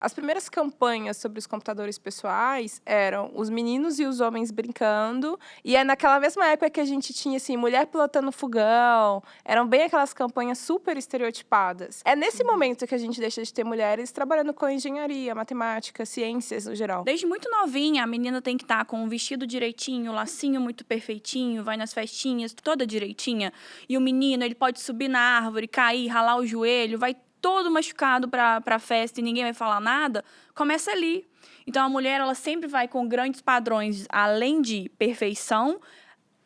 As primeiras campanhas sobre os computadores pessoais eram os meninos e os homens brincando, e é naquela mesma época que a gente tinha, assim, mulher pilotando fogão, eram bem aquelas campanhas super estereotipadas. É nesse momento que a gente deixa de ter mulheres trabalhando com engenharia, matemática, ciências no geral. Desde muito novinha, a menina tem que estar com o vestido direitinho, o lacinho muito perfeitinho, vai nas festinhas toda direitinha. E o menino, ele pode subir na árvore, cair, ralar o joelho, vai todo machucado pra festa e ninguém vai falar nada. Começa ali. Então, a mulher, ela sempre vai com grandes padrões, além de perfeição,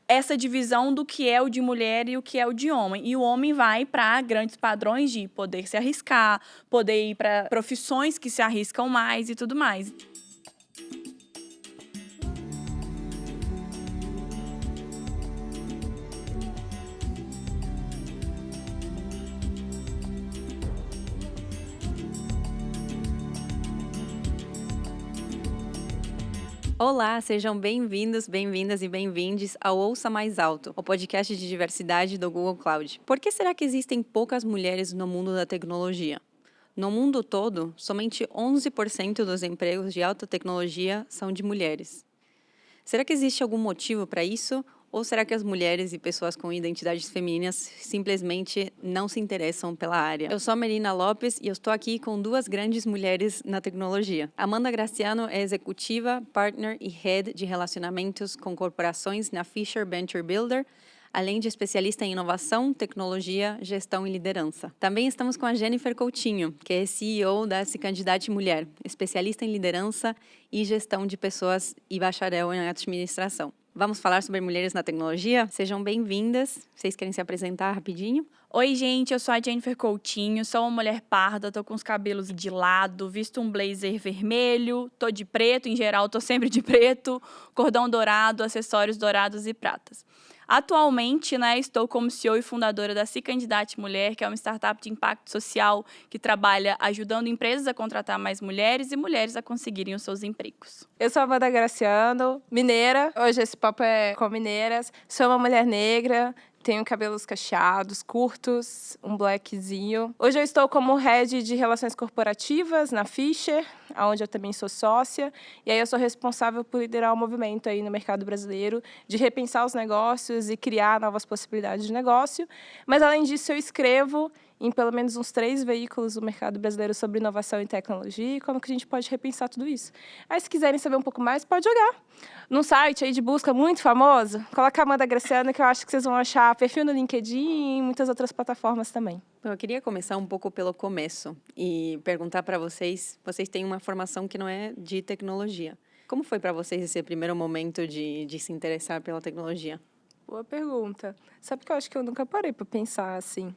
essa divisão do que é o de mulher e o que é o de homem. E o homem vai para grandes padrões de poder se arriscar, poder ir para profissões que se arriscam mais e tudo mais. Olá, sejam bem-vindos, bem-vindas e bem-vindes ao Ouça Mais Alto, o podcast de diversidade do Google Cloud. Por que será que existem poucas mulheres no mundo da tecnologia? No mundo todo, somente 11% dos empregos de alta tecnologia são de mulheres. Será que existe algum motivo para isso? Ou será que as mulheres e pessoas com identidades femininas simplesmente não se interessam pela área? Eu sou a Melina Lopes e eu estou aqui com duas grandes mulheres na tecnologia. Amanda Graciano é executiva, partner e head de relacionamentos com corporações na Fisher Venture Builder, além de especialista em inovação, tecnologia, gestão e liderança. Também estamos com a Jennifer Coutinho, que é CEO da Se Candidate Mulher, especialista em liderança e gestão de pessoas e bacharel em administração. Vamos falar sobre mulheres na tecnologia? Sejam bem-vindas. Vocês querem se apresentar rapidinho? Oi, gente, eu sou a Jennifer Coutinho, sou uma mulher parda, tô com os cabelos de lado, visto um blazer vermelho, tô de preto, em geral tô sempre de preto, cordão dourado, acessórios dourados e pratas. Atualmente, estou como CEO e fundadora da Se Candidate Mulher, que é uma startup de impacto social que trabalha ajudando empresas a contratar mais mulheres e mulheres a conseguirem os seus empregos. Eu sou a Amanda Graciano, mineira. Hoje esse papo é com mineiras. Sou uma mulher negra, tenho cabelos cacheados, curtos, um blackzinho. Hoje eu estou como head de relações corporativas na Fisher, onde eu também sou sócia. E aí eu sou responsável por liderar o movimento aí no mercado brasileiro de repensar os negócios e criar novas possibilidades de negócio. Mas, além disso, eu escrevo em pelo menos uns 3 veículos do mercado brasileiro sobre inovação e tecnologia e como que a gente pode repensar tudo isso. Aí, se quiserem saber um pouco mais, pode jogar num site aí de busca muito famoso. Coloca a Amanda Graciano, que eu acho que vocês vão achar perfil no LinkedIn e em muitas outras plataformas também. Eu queria começar um pouco pelo começo e perguntar para vocês têm uma formação que não é de tecnologia. Como foi para vocês esse primeiro momento de se interessar pela tecnologia? Boa pergunta. Sabe que eu acho que eu nunca parei para pensar assim.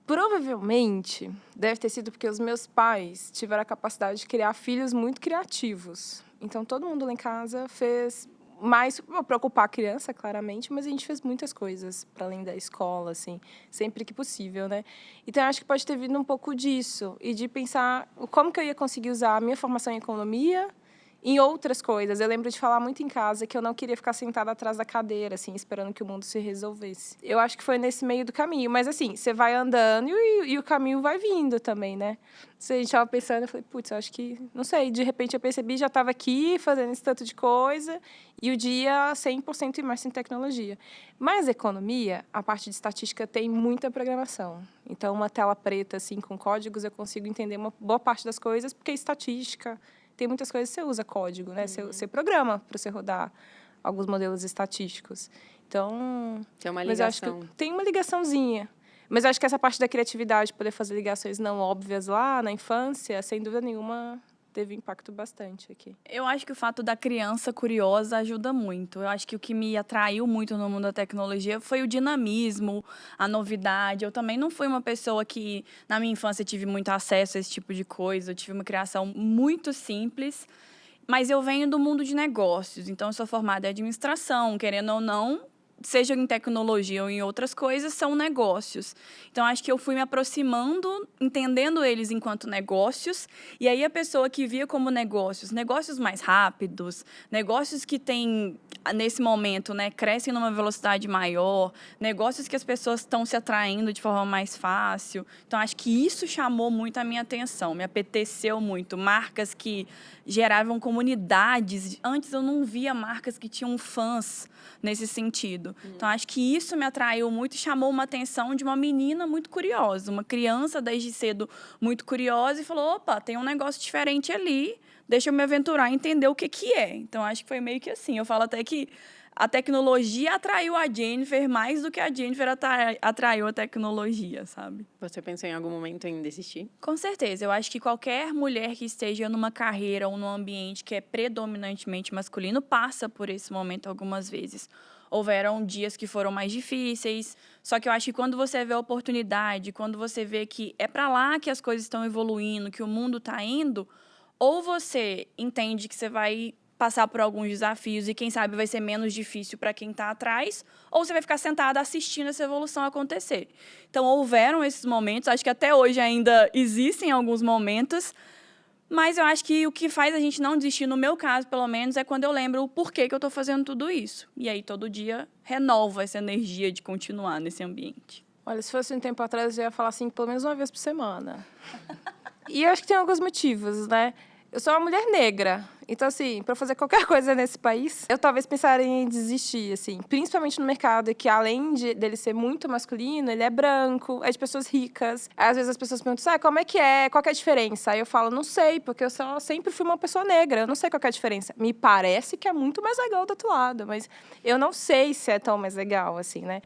Provavelmente deve ter sido porque os meus pais tiveram a capacidade de criar filhos muito criativos. Então, todo mundo lá em casa fez mais para ocupar a criança, claramente, mas a gente fez muitas coisas para além da escola, assim, sempre que possível, né? Então, eu acho que pode ter vindo um pouco disso e de pensar como que eu ia conseguir usar a minha formação em economia em outras coisas. Eu lembro de falar muito em casa que eu não queria ficar sentada atrás da cadeira, assim, esperando que o mundo se resolvesse. Eu acho que foi nesse meio do caminho. Mas, assim, você vai andando e o caminho vai vindo também, né? Se a gente estava pensando, eu falei, putz, eu acho que... Não sei, de repente eu percebi, já estava aqui fazendo esse tanto de coisa e o dia 100% imerso em tecnologia. Mas economia, a parte de estatística tem muita programação. Então, uma tela preta, assim, com códigos, eu consigo entender uma boa parte das coisas, porque é estatística... Tem muitas coisas que você usa código, né? Você programa para você rodar alguns modelos estatísticos. Então... Tem uma Mas eu acho ligação. que tem uma ligaçãozinha. Mas eu acho que essa parte da criatividade, poder fazer ligações não óbvias lá na infância, sem dúvida nenhuma, teve impacto bastante aqui. Eu acho que o fato da criança curiosa ajuda muito. Eu acho que o que me atraiu muito no mundo da tecnologia foi o dinamismo, a novidade. Eu também não fui uma pessoa que, na minha infância, tive muito acesso a esse tipo de coisa. Eu tive uma criação muito simples, mas eu venho do mundo de negócios. Então, eu sou formada em administração, querendo ou não, seja em tecnologia ou em outras coisas, são negócios. Então, acho que eu fui me aproximando, entendendo eles enquanto negócios, e aí a pessoa que via como negócios mais rápidos, negócios que têm, nesse momento, né, crescem numa velocidade maior, negócios que as pessoas estão se atraindo de forma mais fácil. Então, acho que isso chamou muito a minha atenção, me apeteceu muito. Marcas que geravam comunidades. Antes eu não via marcas que tinham fãs nesse sentido. Então, acho que isso me atraiu muito e chamou uma atenção de uma menina muito curiosa, uma criança desde cedo muito curiosa e falou, opa, tem um negócio diferente ali, deixa eu me aventurar e entender o que que é. Então, acho que foi meio que assim. Eu falo até que a tecnologia atraiu a Jennifer mais do que a Jennifer atraiu a tecnologia, sabe? Você pensou em algum momento em desistir? Com certeza. Eu acho que qualquer mulher que esteja numa carreira ou num ambiente que é predominantemente masculino passa por esse momento algumas vezes. Houveram dias que foram mais difíceis, só que eu acho que quando você vê a oportunidade, quando você vê que é para lá que as coisas estão evoluindo, que o mundo está indo, ou você entende que você vai passar por alguns desafios e, quem sabe, vai ser menos difícil para quem está atrás, ou você vai ficar sentada assistindo essa evolução acontecer. Então, houveram esses momentos, acho que até hoje ainda existem alguns momentos, mas eu acho que o que faz a gente não desistir, no meu caso, pelo menos, é quando eu lembro o porquê que eu estou fazendo tudo isso. E aí, todo dia, renova essa energia de continuar nesse ambiente. Olha, se fosse um tempo atrás, eu ia falar assim, pelo menos uma vez por semana. E eu acho que tem alguns motivos, né? Eu sou uma mulher negra, então, assim, para fazer qualquer coisa nesse país, eu talvez pensaria em desistir, assim. Principalmente no mercado, que além dele ser muito masculino, ele é branco, é de pessoas ricas. Às vezes as pessoas perguntam, como é que é? Qual que é a diferença? Aí eu falo, não sei, porque eu sempre fui uma pessoa negra, eu não sei qual que é a diferença. Me parece que é muito mais legal do outro lado, mas eu não sei se é tão mais legal, assim, né?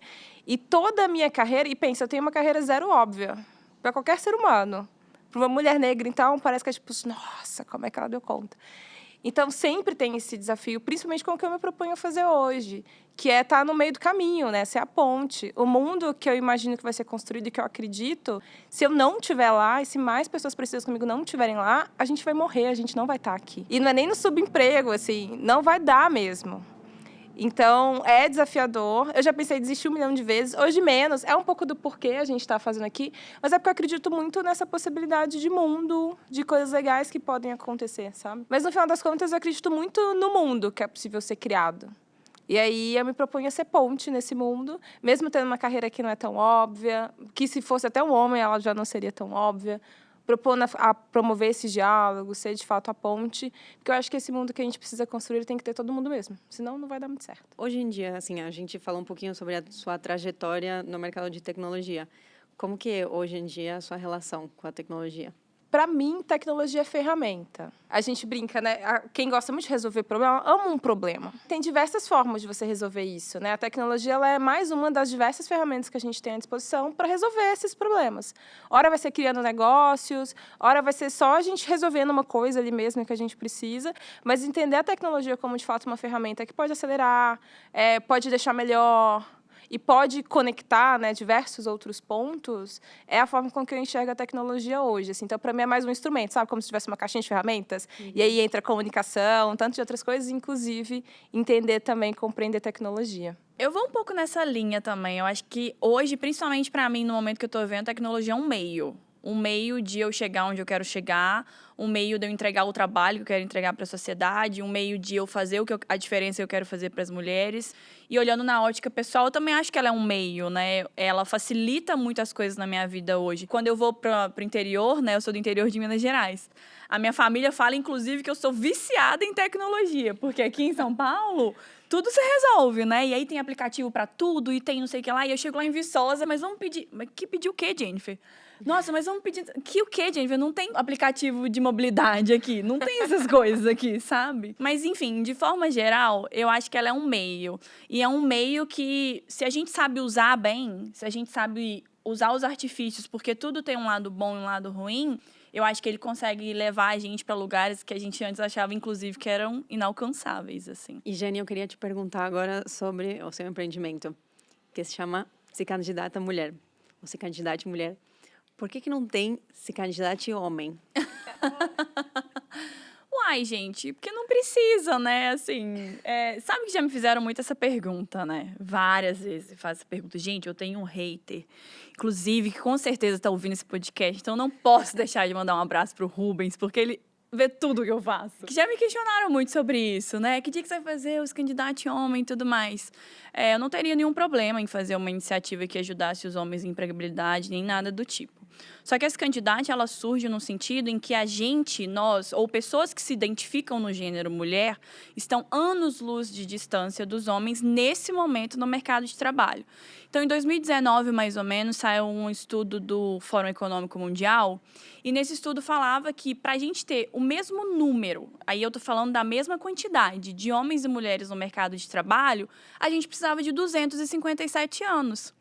E toda a minha carreira, e pensa, eu tenho uma carreira zero óbvia, para qualquer ser humano. Para uma mulher negra, então, parece que é tipo, nossa, como é que ela deu conta? Então, sempre tem esse desafio, principalmente com o que eu me proponho a fazer hoje, que é estar no meio do caminho, né? Ser a ponte. O mundo que eu imagino que vai ser construído e que eu acredito, se eu não estiver lá e se mais pessoas precisas comigo não estiverem lá, a gente vai morrer, a gente não vai estar aqui. E não é nem no subemprego, assim, não vai dar mesmo. Então, é desafiador. Eu já pensei em desistir 1 milhão de vezes. Hoje, menos. É um pouco do porquê a gente está fazendo aqui. Mas é porque eu acredito muito nessa possibilidade de mundo, de coisas legais que podem acontecer, sabe? Mas, no final das contas, eu acredito muito no mundo que é possível ser criado. E aí, eu me proponho a ser ponte nesse mundo, mesmo tendo uma carreira que não é tão óbvia, que se fosse até um homem, ela já não seria tão óbvia. Propondo a promover esses diálogos, ser de fato a ponte, porque eu acho que esse mundo que a gente precisa construir tem que ter todo mundo mesmo, senão não vai dar muito certo. Hoje em dia, assim, a gente falou um pouquinho sobre a sua trajetória no mercado de tecnologia. Como que é, hoje em dia, a sua relação com a tecnologia? Para mim, tecnologia é ferramenta. A gente brinca, né? Quem gosta muito de resolver problema, ama um problema. Tem diversas formas de você resolver isso, né? A tecnologia ela é mais uma das diversas ferramentas que a gente tem à disposição para resolver esses problemas. Ora vai ser criando negócios, ora vai ser só a gente resolvendo uma coisa ali mesmo que a gente precisa, mas entender a tecnologia como, de fato, uma ferramenta que pode acelerar, pode deixar melhor, e pode conectar, né, diversos outros pontos, é a forma com que eu enxergo a tecnologia hoje. Assim. Então, para mim, é mais um instrumento, sabe? Como se tivesse uma caixinha de ferramentas. Uhum. E aí entra a comunicação, tanto de outras coisas, inclusive entender também, compreender tecnologia. Eu vou um pouco nessa linha também. Eu acho que hoje, principalmente para mim, no momento que eu estou vendo, a tecnologia é um meio. Um meio de eu chegar onde eu quero chegar, um meio de eu entregar o trabalho que eu quero entregar para a sociedade, um meio de eu fazer a diferença que eu quero fazer para as mulheres. E olhando na ótica pessoal, eu também acho que ela é um meio, né? Ela facilita muitas coisas na minha vida hoje. Quando eu vou para o interior, né? Eu sou do interior de Minas Gerais. A minha família fala, inclusive, que eu sou viciada em tecnologia, porque aqui em São Paulo tudo se resolve, né? E aí tem aplicativo para tudo e tem não sei o que lá. E eu chego lá em Viçosa, mas vamos pedir... Mas que pedir o quê, Jennifer? Nossa, mas vamos pedir... Que o quê, Jennifer? Não tem aplicativo de mobilidade aqui. Não tem essas coisas aqui, sabe? Mas, enfim, de forma geral, eu acho que ela é um meio. E é um meio que, se a gente sabe usar bem, se a gente sabe usar os artifícios, porque tudo tem um lado bom e um lado ruim, eu acho que ele consegue levar a gente para lugares que a gente antes achava, inclusive, que eram inalcançáveis, assim. E, Jane, eu queria te perguntar agora sobre o seu empreendimento, que se chama Se Candidata Mulher. Ou Se Candidate Mulher. Por que não tem Se Candidate Homem? Uai, gente, porque não não precisa, né? Assim, sabe que já me fizeram muito essa pergunta, né? Várias vezes faz essa pergunta. Gente, eu tenho um hater, inclusive, que com certeza tá ouvindo esse podcast, então eu não posso deixar de mandar um abraço pro Rubens, porque ele vê tudo que eu faço. Que já me questionaram muito sobre isso, né? Que dia que você vai fazer os candidatos homem e tudo mais? Eu não teria nenhum problema em fazer uma iniciativa que ajudasse os homens em empregabilidade, nem nada do tipo. Só que essa candidata, ela surge no sentido em que nós, ou pessoas que se identificam no gênero mulher, estão anos-luz de distância dos homens nesse momento no mercado de trabalho. Então, em 2019, mais ou menos, saiu um estudo do Fórum Econômico Mundial, e nesse estudo falava que para a gente ter o mesmo número, aí eu estou falando da mesma quantidade de homens e mulheres no mercado de trabalho, a gente precisava de 257 anos.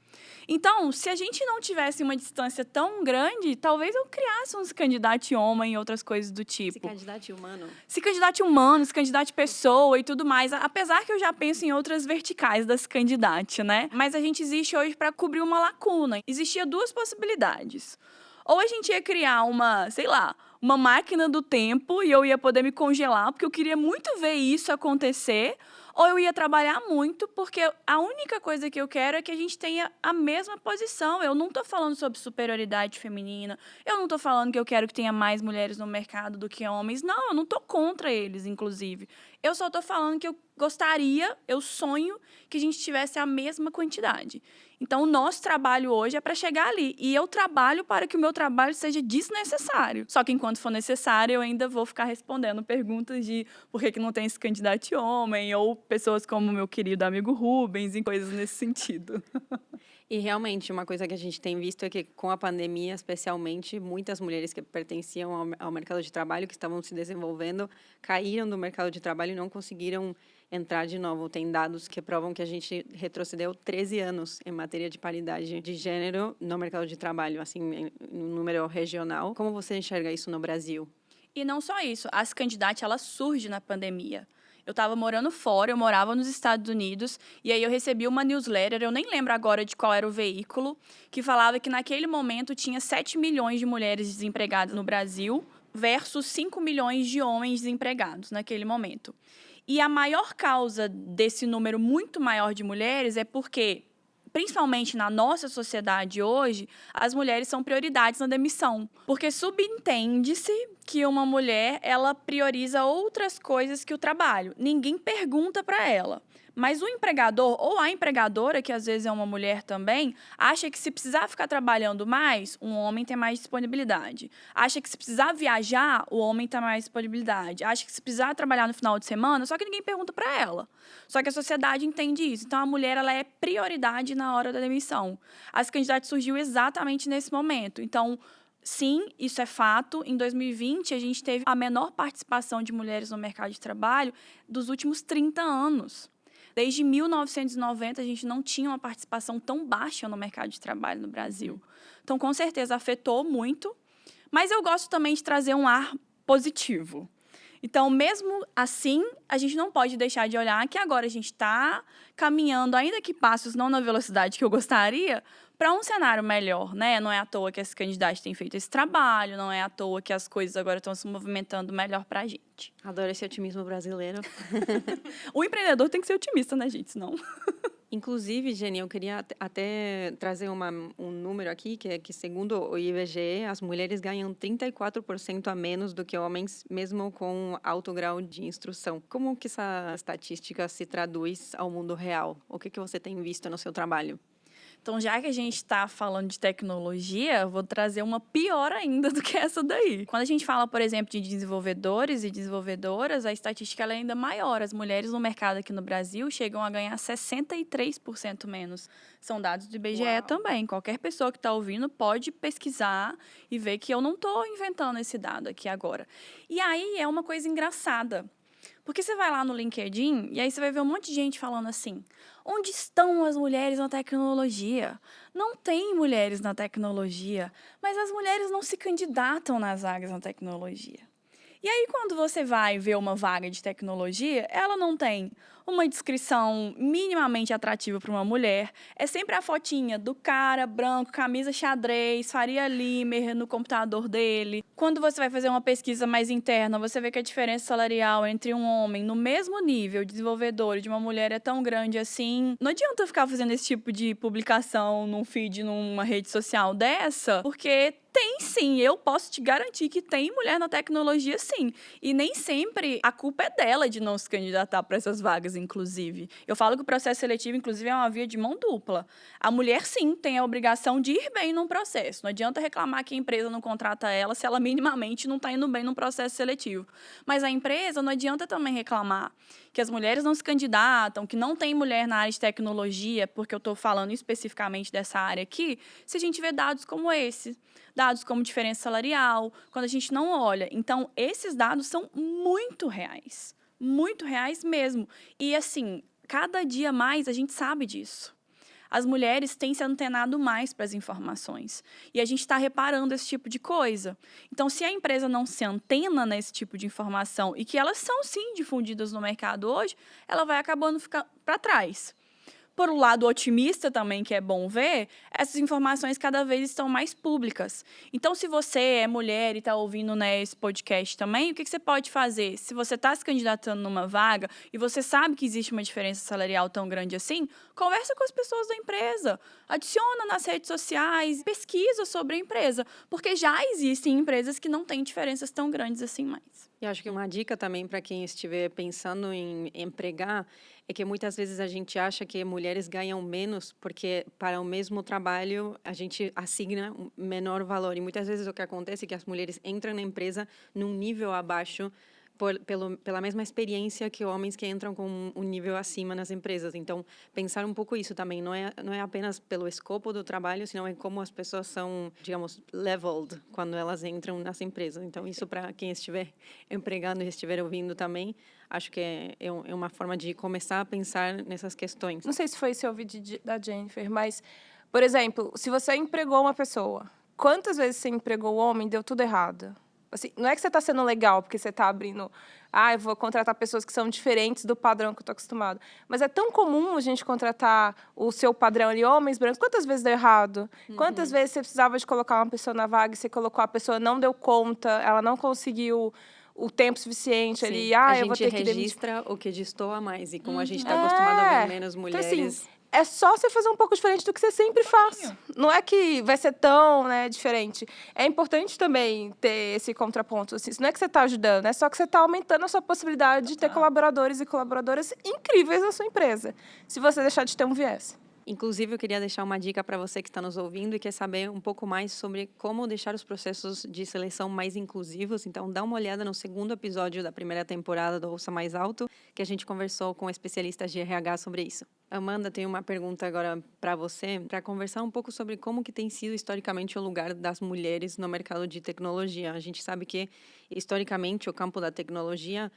Então, se a gente não tivesse uma distância tão grande, talvez eu criasse uns candidatos homem e outras coisas do tipo. Se candidate humano. Se candidate humano, se candidate pessoa e tudo mais. Apesar que eu já penso em outras verticais das candidatas, né? Mas a gente existe hoje para cobrir uma lacuna. Existia duas possibilidades. Ou a gente ia criar uma máquina do tempo e eu ia poder me congelar, porque eu queria muito ver isso acontecer, ou eu ia trabalhar muito, porque a única coisa que eu quero é que a gente tenha a mesma posição. Eu não estou falando sobre superioridade feminina, eu não estou falando que eu quero que tenha mais mulheres no mercado do que homens. Não, eu não estou contra eles, inclusive. Eu só estou falando que eu sonho que a gente tivesse a mesma quantidade. Então, o nosso trabalho hoje é para chegar ali. E eu trabalho para que o meu trabalho seja desnecessário. Só que, enquanto for necessário, eu ainda vou ficar respondendo perguntas de por que não tem esse candidato homem, ou pessoas como o meu querido amigo Rubens, e coisas nesse sentido. E realmente, uma coisa que a gente tem visto é que, com a pandemia, especialmente, muitas mulheres que pertenciam ao mercado de trabalho, que estavam se desenvolvendo, caíram do mercado de trabalho e não conseguiram entrar de novo. Tem dados que provam que a gente retrocedeu 13 anos em matéria de paridade de gênero no mercado de trabalho, assim, no número regional. Como você enxerga isso no Brasil? E não só isso, as candidatas, elas surgem na pandemia. Eu estava morando fora, eu morava nos Estados Unidos, e aí eu recebi uma newsletter, eu nem lembro agora de qual era o veículo, que falava que naquele momento tinha 7 milhões de mulheres desempregadas no Brasil versus 5 milhões de homens desempregados naquele momento. E a maior causa desse número muito maior de mulheres é porque, principalmente na nossa sociedade hoje, as mulheres são prioridades na demissão. Porque subentende-se que uma mulher, ela prioriza outras coisas que o trabalho. Ninguém pergunta para ela. Mas o empregador ou a empregadora, que às vezes é uma mulher também, acha que se precisar ficar trabalhando mais, um homem tem mais disponibilidade. Acha que se precisar viajar, o homem tem mais disponibilidade. Acha que se precisar trabalhar no final de semana, só que ninguém pergunta para ela. Só que a sociedade entende isso. Então, a mulher, ela é prioridade na hora da demissão. As candidatas surgiu exatamente nesse momento. Então, sim, isso é fato. Em 2020, a gente teve a menor participação de mulheres no mercado de trabalho dos últimos 30 anos. Desde 1990, a gente não tinha uma participação tão baixa no mercado de trabalho no Brasil. Então, com certeza, afetou muito. Mas eu gosto também de trazer um ar positivo. Então, mesmo assim, a gente não pode deixar de olhar que agora a gente está caminhando, ainda que passos não na velocidade que eu gostaria, para um cenário melhor, né? Não é à toa que esses candidatos têm feito esse trabalho, não é à toa que as coisas agora estão se movimentando melhor para a gente. Adoro esse otimismo brasileiro. O empreendedor tem que ser otimista, né, gente? Senão... Inclusive, Jenny, eu queria até trazer um número aqui, que é que, segundo o IBGE, as mulheres ganham 34% a menos do que homens, mesmo com alto grau de instrução. Como que essa estatística se traduz ao mundo real? O que você tem visto no seu trabalho? Então, já que a gente está falando de tecnologia, eu vou trazer uma pior ainda do que essa daí. Quando a gente fala, por exemplo, de desenvolvedores e desenvolvedoras, a estatística é ainda maior. As mulheres no mercado aqui no Brasil chegam a ganhar 63% menos. São dados do IBGE Uau. Também. Qualquer pessoa que está ouvindo pode pesquisar e ver que eu não estou inventando esse dado aqui agora. E aí é uma coisa engraçada. Porque você vai lá no LinkedIn e aí você vai ver um monte de gente falando assim: onde estão as mulheres na tecnologia? Não tem mulheres na tecnologia, mas as mulheres não se candidatam nas vagas na tecnologia. E aí, quando você vai ver uma vaga de tecnologia, ela não tem uma descrição minimamente atrativa para uma mulher. É sempre a fotinha do cara branco, camisa xadrez, Faria Limer no computador dele. Quando você vai fazer uma pesquisa mais interna, você vê que a diferença salarial entre um homem no mesmo nível de desenvolvedor e de uma mulher é tão grande assim. Não adianta ficar fazendo esse tipo de publicação num feed, numa rede social dessa, porque tem sim, eu posso te garantir que tem mulher na tecnologia sim. E nem sempre a culpa é dela de não se candidatar para essas vagas, inclusive. Eu falo que o processo seletivo, inclusive, é uma via de mão dupla. A mulher, sim, tem a obrigação de ir bem num processo. Não adianta reclamar que a empresa não contrata ela se ela minimamente não está indo bem num processo seletivo. Mas a empresa não adianta também reclamar que as mulheres não se candidatam, que não tem mulher na área de tecnologia, porque eu estou falando especificamente dessa área aqui, se a gente vê dados como esse. Dados como diferença salarial, quando a gente não olha. Então, esses dados são muito reais mesmo. E, assim, cada dia mais a gente sabe disso. As mulheres têm se antenado mais para as informações. E a gente está reparando esse tipo de coisa. Então, se a empresa não se antena nesse tipo de informação e que elas são, sim, difundidas no mercado hoje, ela vai acabando ficando para trás. Por um lado otimista também, que é bom ver, essas informações cada vez estão mais públicas. Então, se você é mulher e está ouvindo, né, esse podcast também, o que você pode fazer? Se você está se candidatando numa vaga e você sabe que existe uma diferença salarial tão grande assim, conversa com as pessoas da empresa, adiciona nas redes sociais, pesquisa sobre a empresa, porque já existem empresas que não têm diferenças tão grandes assim mais. E acho que uma dica também para quem estiver pensando em empregar é que muitas vezes a gente acha que mulheres ganham menos porque para o mesmo trabalho a gente assigna um menor valor. E muitas vezes o que acontece é que as mulheres entram na empresa num nível abaixo pela mesma experiência que homens que entram com um nível acima nas empresas. Então, pensar um pouco isso também. Não é apenas pelo escopo do trabalho, senão é como as pessoas são, digamos, leveled quando elas entram nas empresas. Então, isso para quem estiver empregando e estiver ouvindo também, acho que é uma forma de começar a pensar nessas questões. Não sei se foi esse ouvido da Jennifer, mas, por exemplo, se você empregou uma pessoa, quantas vezes você empregou o homem e deu tudo errado? Assim, não é que você está sendo legal porque você está abrindo... eu vou contratar pessoas que são diferentes do padrão que eu estou acostumado. Mas é tão comum a gente contratar o seu padrão ali, homens brancos. Quantas vezes deu errado? Quantas vezes você precisava de colocar uma pessoa na vaga e você colocou a pessoa, não deu conta, ela não conseguiu o tempo suficiente. Sim. Ali. Eu vou ter que registra o que destoa mais. E como a gente está acostumado a ver menos mulheres... Então, assim, é só você fazer um pouco diferente do que você sempre faz. Não é que vai ser tão, diferente. É importante também ter esse contraponto. Assim, não é que você está ajudando, é só que você está aumentando a sua possibilidade de ter colaboradores e colaboradoras incríveis na sua empresa, se você deixar de ter um viés. Inclusive, eu queria deixar uma dica para você que está nos ouvindo e quer saber um pouco mais sobre como deixar os processos de seleção mais inclusivos. Então, dá uma olhada no segundo episódio da primeira temporada do Ouça Mais Alto, que a gente conversou com especialistas de RH sobre isso. Amanda, tem uma pergunta agora para você, para conversar um pouco sobre como que tem sido historicamente o lugar das mulheres no mercado de tecnologia. A gente sabe que, historicamente, o campo da tecnologia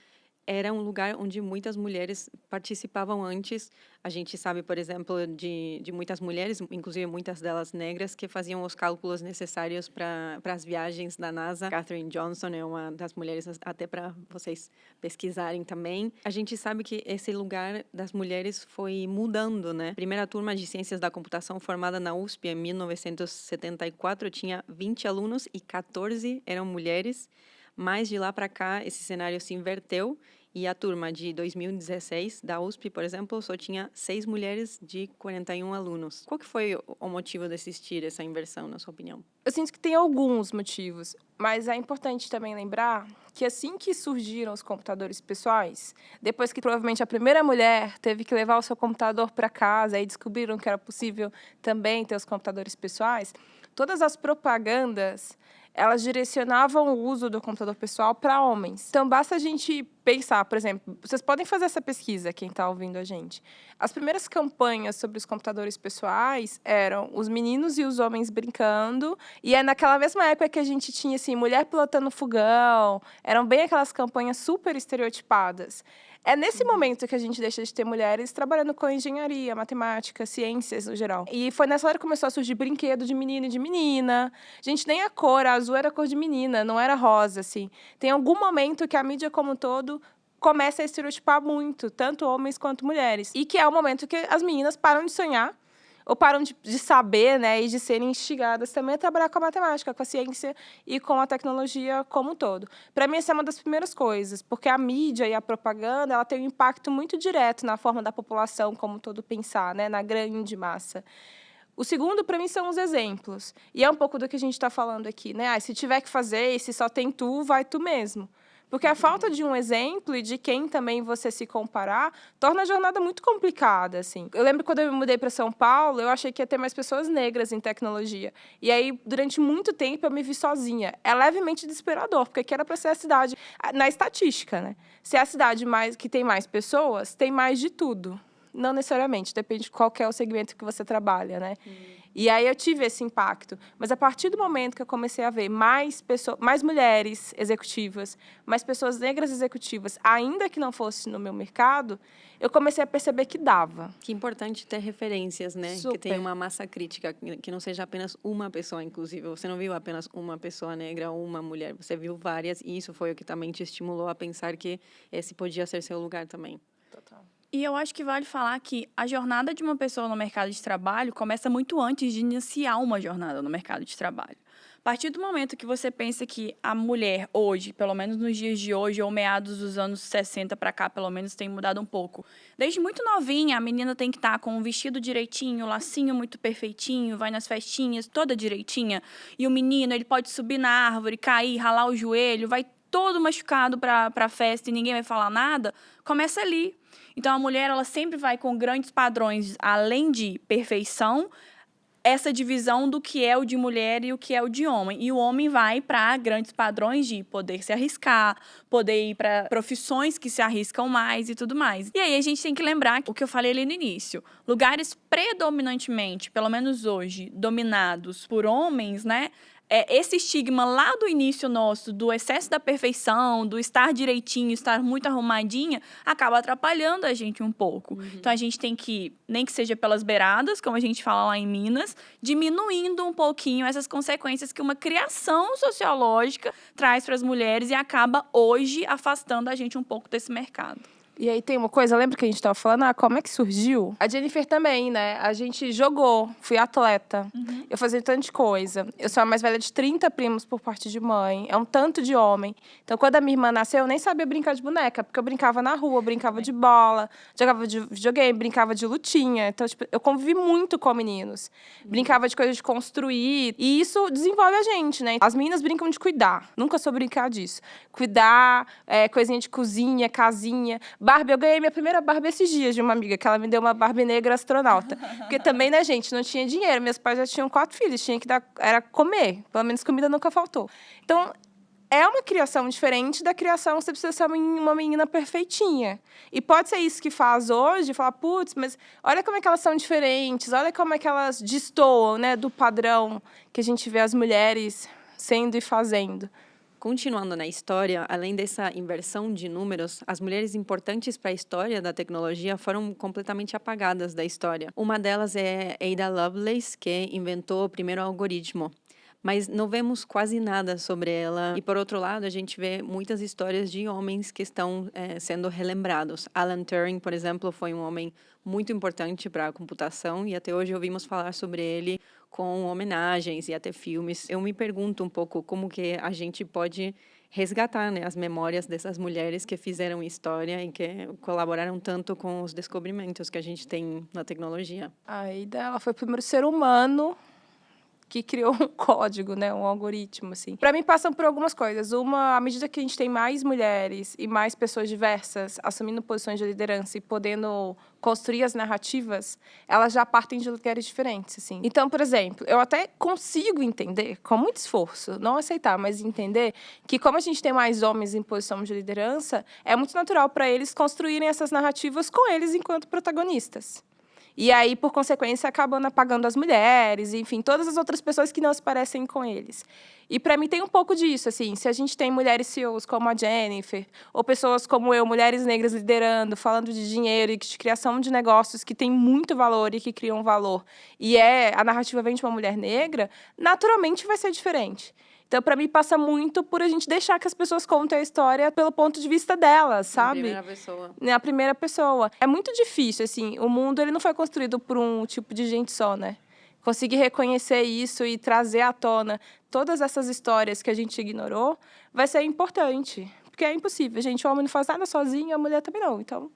era um lugar onde muitas mulheres participavam antes. A gente sabe, por exemplo, de muitas mulheres, inclusive muitas delas negras, que faziam os cálculos necessários para as viagens da NASA. Katherine Johnson é uma das mulheres, até para vocês pesquisarem também. A gente sabe que esse lugar das mulheres foi mudando, né? A primeira turma de Ciências da Computação formada na USP em 1974 tinha 20 alunos e 14 eram mulheres. Mas de lá para cá, esse cenário se inverteu e a turma de 2016 da USP, por exemplo, só tinha 6 mulheres de 41 alunos. Qual que foi o motivo de existir essa inversão, na sua opinião? Eu sinto que tem alguns motivos, mas é importante também lembrar que assim que surgiram os computadores pessoais, depois que provavelmente a primeira mulher teve que levar o seu computador para casa e descobriram que era possível também ter os computadores pessoais, todas as propagandas elas direcionavam o uso do computador pessoal para homens. Então, basta a gente pensar, por exemplo, vocês podem fazer essa pesquisa, quem está ouvindo a gente. As primeiras campanhas sobre os computadores pessoais eram os meninos e os homens brincando, e é naquela mesma época que a gente tinha, assim, mulher pilotando fogão, eram bem aquelas campanhas super estereotipadas. É nesse momento que a gente deixa de ter mulheres trabalhando com engenharia, matemática, ciências no geral. E foi nessa hora que começou a surgir brinquedo de menino e de menina. Gente, nem a azul era a cor de menina, não era rosa, assim. Tem algum momento que a mídia como um todo começa a estereotipar muito, tanto homens quanto mulheres. E que é o momento que as meninas param de sonhar, ou param de saber, né, e de serem instigadas também a trabalhar com a matemática, com a ciência e com a tecnologia como um todo. Para mim, essa é uma das primeiras coisas, porque a mídia e a propaganda ela tem um impacto muito direto na forma da população como um todo pensar, né, na grande massa. O segundo, para mim, são os exemplos. E é um pouco do que a gente está falando aqui, né? Se tiver que fazer, e se só tem tu, vai tu mesmo. Porque a falta de um exemplo e de quem também você se comparar torna a jornada muito complicada, assim. Eu lembro quando eu me mudei para São Paulo, eu achei que ia ter mais pessoas negras em tecnologia. E aí, durante muito tempo, eu me vi sozinha. É levemente desesperador, porque aqui era para ser a cidade, na estatística, né? Se é a cidade que tem mais pessoas, tem mais de tudo. Não necessariamente, depende de qual que é o segmento que você trabalha, né? E aí eu tive esse impacto. Mas a partir do momento que eu comecei a ver mais mulheres executivas, mais pessoas negras executivas, ainda que não fosse no meu mercado, eu comecei a perceber que dava. Que importante ter referências, né? Super. Que tenha uma massa crítica, que não seja apenas uma pessoa, inclusive. Você não viu apenas uma pessoa negra ou uma mulher, você viu várias, e isso foi o que também te estimulou a pensar que esse podia ser seu lugar também. Total. E eu acho que vale falar que a jornada de uma pessoa no mercado de trabalho começa muito antes de iniciar uma jornada no mercado de trabalho. A partir do momento que você pensa que a mulher hoje, pelo menos nos dias de hoje, ou meados dos anos 60 para cá, pelo menos tem mudado um pouco. Desde muito novinha, a menina tem que estar com um vestido direitinho, lacinho muito perfeitinho, vai nas festinhas toda direitinha. E o menino, ele pode subir na árvore, cair, ralar o joelho, vai todo machucado para a festa e ninguém vai falar nada. Começa ali. Então, a mulher ela sempre vai com grandes padrões, além de perfeição, essa divisão do que é o de mulher e o que é o de homem. E o homem vai para grandes padrões de poder se arriscar, poder ir para profissões que se arriscam mais e tudo mais. E aí a gente tem que lembrar o que eu falei ali no início. Lugares predominantemente, pelo menos hoje, dominados por homens, né? Esse estigma lá do início nosso, do excesso da perfeição, do estar direitinho, estar muito arrumadinha, acaba atrapalhando a gente um pouco. Então, a gente tem que, nem que seja pelas beiradas, como a gente fala lá em Minas, diminuindo um pouquinho essas consequências que uma criação sociológica traz para as mulheres e acaba, hoje, afastando a gente um pouco desse mercado. E aí tem uma coisa, lembra que a gente estava falando? Como é que surgiu? A Jennifer também, né? A gente jogou, fui atleta. Eu fazia um tanto de coisa. Eu sou a mais velha de 30 primos por parte de mãe. É um tanto de homem. Então, quando a minha irmã nasceu, eu nem sabia brincar de boneca. Porque eu brincava na rua, eu brincava de bola, jogava de videogame, brincava de lutinha. Então, tipo, eu convivi muito com meninos. Brincava de coisas de construir. E isso desenvolve a gente, né? As meninas brincam de cuidar. Nunca soube brincar disso. Cuidar, coisinha de cozinha, casinha. Barbie, eu ganhei minha primeira Barbie esses dias de uma amiga, que ela me deu uma Barbie negra astronauta. Porque também, né, gente, não tinha dinheiro. Meus pais já tinham 4 filhos, tinha que dar, era comer. Pelo menos comida nunca faltou. Então, é uma criação diferente da criação que você precisa ser uma menina perfeitinha. E pode ser isso que faz hoje, falar, putz, mas olha como é que elas são diferentes, olha como é que elas destoam, né, do padrão que a gente vê as mulheres sendo e fazendo. Continuando na história, além dessa inversão de números, as mulheres importantes para a história da tecnologia foram completamente apagadas da história. Uma delas é Ada Lovelace, que inventou o primeiro algoritmo. Mas não vemos quase nada sobre ela. E, por outro lado, a gente vê muitas histórias de homens que estão sendo relembrados. Alan Turing, por exemplo, foi um homem muito importante para a computação e até hoje ouvimos falar sobre ele com homenagens e até filmes. Eu me pergunto um pouco como que a gente pode resgatar, né, as memórias dessas mulheres que fizeram história e que colaboraram tanto com os descobrimentos que a gente tem na tecnologia. A Ada, ela foi o primeiro ser humano que criou um código, né, um algoritmo, assim. Para mim, passam por algumas coisas. Uma, à medida que a gente tem mais mulheres e mais pessoas diversas assumindo posições de liderança e podendo construir as narrativas, elas já partem de lugares diferentes, assim. Então, por exemplo, eu até consigo entender, com muito esforço, não aceitar, mas entender que como a gente tem mais homens em posição de liderança, é muito natural para eles construírem essas narrativas com eles enquanto protagonistas. E aí, por consequência, acabando apagando as mulheres, enfim, todas as outras pessoas que não se parecem com eles. E para mim tem um pouco disso, assim, se a gente tem mulheres CEOs como a Jennifer, ou pessoas como eu, mulheres negras liderando, falando de dinheiro e de criação de negócios que tem muito valor e que criam valor, e a narrativa vem de uma mulher negra, naturalmente vai ser diferente. Então, para mim, passa muito por a gente deixar que as pessoas contem a história pelo ponto de vista delas, sabe? Na primeira pessoa. Na primeira pessoa. É muito difícil, assim. O mundo ele não foi construído por um tipo de gente só, né? Conseguir reconhecer isso e trazer à tona todas essas histórias que a gente ignorou vai ser importante. Porque é impossível. Gente, o homem não faz nada sozinho, a mulher também não. Então,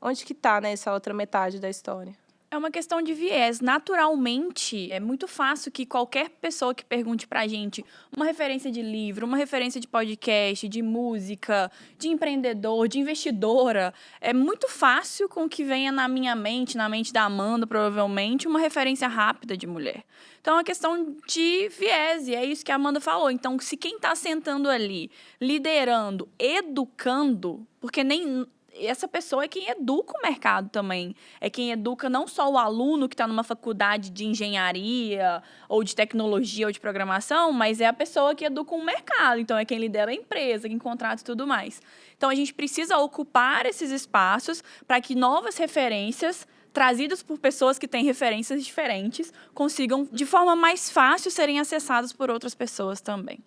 onde que tá, né, essa outra metade da história? É uma questão de viés. Naturalmente, é muito fácil que qualquer pessoa que pergunte pra gente uma referência de livro, uma referência de podcast, de música, de empreendedor, de investidora, é muito fácil com que venha na minha mente, na mente da Amanda, provavelmente, uma referência rápida de mulher. Então, é uma questão de viés, e é isso que a Amanda falou. Então, se quem está sentando ali, liderando, educando, porque nem... essa pessoa é quem educa o mercado também. É quem educa não só o aluno que está numa faculdade de engenharia, ou de tecnologia, ou de programação, mas é a pessoa que educa o mercado. Então, é quem lidera a empresa, quem contrata e tudo mais. Então, a gente precisa ocupar esses espaços para que novas referências, trazidas por pessoas que têm referências diferentes, consigam, de forma mais fácil, serem acessadas por outras pessoas também.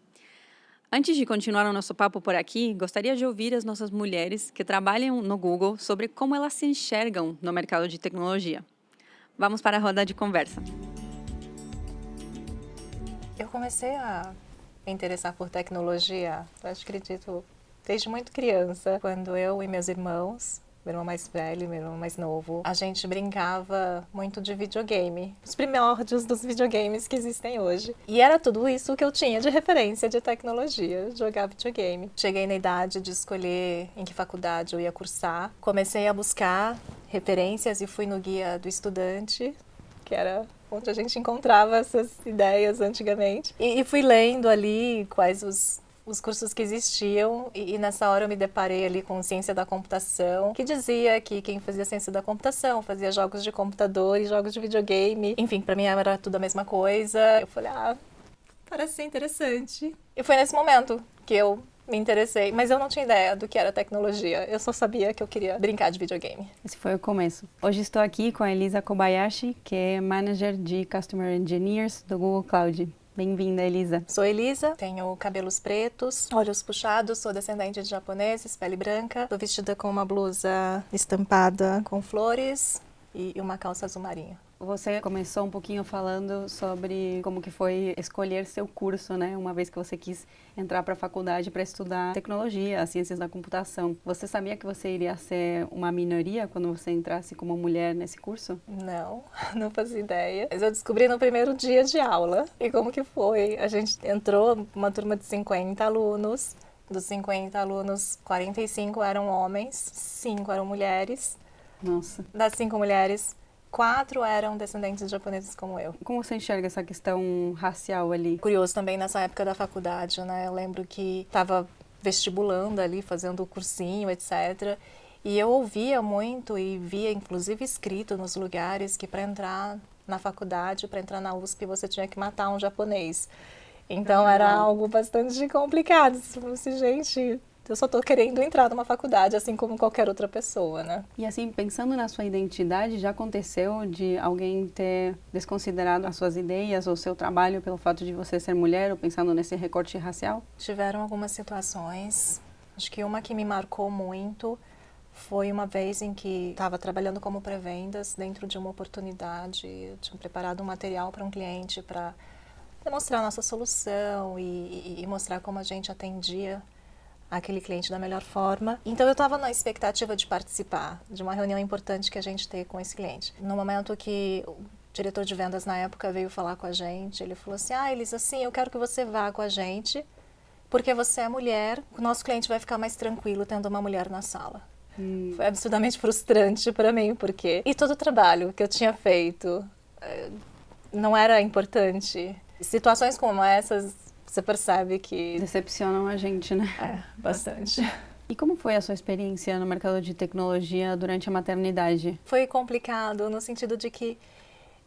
Antes de continuar o nosso papo por aqui, gostaria de ouvir as nossas mulheres que trabalham no Google sobre como elas se enxergam no mercado de tecnologia. Vamos para a roda de conversa. Eu comecei a me interessar por tecnologia, eu acredito, desde muito criança, quando eu e meus irmãos, meu irmão mais velho e meu irmão mais novo, a gente brincava muito de videogame, os primórdios dos videogames que existem hoje. E era tudo isso que eu tinha de referência de tecnologia, jogar videogame. Cheguei na idade de escolher em que faculdade eu ia cursar, comecei a buscar referências e fui no Guia do Estudante, que era onde a gente encontrava essas ideias antigamente. E fui lendo ali quais os cursos que existiam, e nessa hora eu me deparei ali com ciência da computação, que dizia que quem fazia ciência da computação fazia jogos de computador e jogos de videogame. Enfim, pra mim era tudo a mesma coisa. Eu falei, parece ser interessante. E foi nesse momento que eu me interessei, mas eu não tinha ideia do que era tecnologia. Eu só sabia que eu queria brincar de videogame. Esse foi o começo. Hoje estou aqui com a Elisa Kobayashi, que é Manager de Customer Engineers do Google Cloud. Bem-vinda, Elisa. Sou Elisa, tenho cabelos pretos, olhos puxados, sou descendente de japoneses, pele branca. Estou vestida com uma blusa estampada com flores e uma calça azul marinho. Você começou um pouquinho falando sobre como que foi escolher seu curso, né? Uma vez que você quis entrar para a faculdade para estudar tecnologia, as ciências da computação. Você sabia que você iria ser uma minoria quando você entrasse como mulher nesse curso? Não fazia ideia. Mas eu descobri no primeiro dia de aula. E como que foi? A gente entrou uma turma de 50 alunos. Dos 50 alunos, 45 eram homens, 5 eram mulheres. Nossa. Das 5 mulheres, 4 eram descendentes de japoneses como eu. Como você enxerga essa questão racial ali? Curioso também nessa época da faculdade, né? Eu lembro que estava vestibulando ali, fazendo o cursinho, etc. E eu ouvia muito e via, inclusive, escrito nos lugares que para entrar na faculdade, para entrar na USP, você tinha que matar um japonês. Então era algo bastante complicado. Eu disse, gente, eu só estou querendo entrar numa faculdade, assim como qualquer outra pessoa, né? E assim, pensando na sua identidade, já aconteceu de alguém ter desconsiderado as suas ideias ou seu trabalho pelo fato de você ser mulher ou pensando nesse recorte racial? Tiveram algumas situações. Acho que uma que me marcou muito foi uma vez em que estava trabalhando como pré-vendas dentro de uma oportunidade. Eu tinha preparado um material para um cliente para demonstrar a nossa solução e mostrar como a gente atendia aquele cliente da melhor forma. Então eu estava na expectativa de participar de uma reunião importante que a gente tem com esse cliente. No momento que diretor de vendas na época veio falar com a gente, ele falou assim, Elis, assim, eu quero que você vá com a gente, porque você é mulher, o nosso cliente vai ficar mais tranquilo tendo uma mulher na sala. Foi absurdamente frustrante para mim, porque... E todo o trabalho que eu tinha feito não era importante. Situações como essas, você percebe que... Decepcionam a gente, né? Bastante. E como foi a sua experiência no mercado de tecnologia durante a maternidade? Foi complicado no sentido de que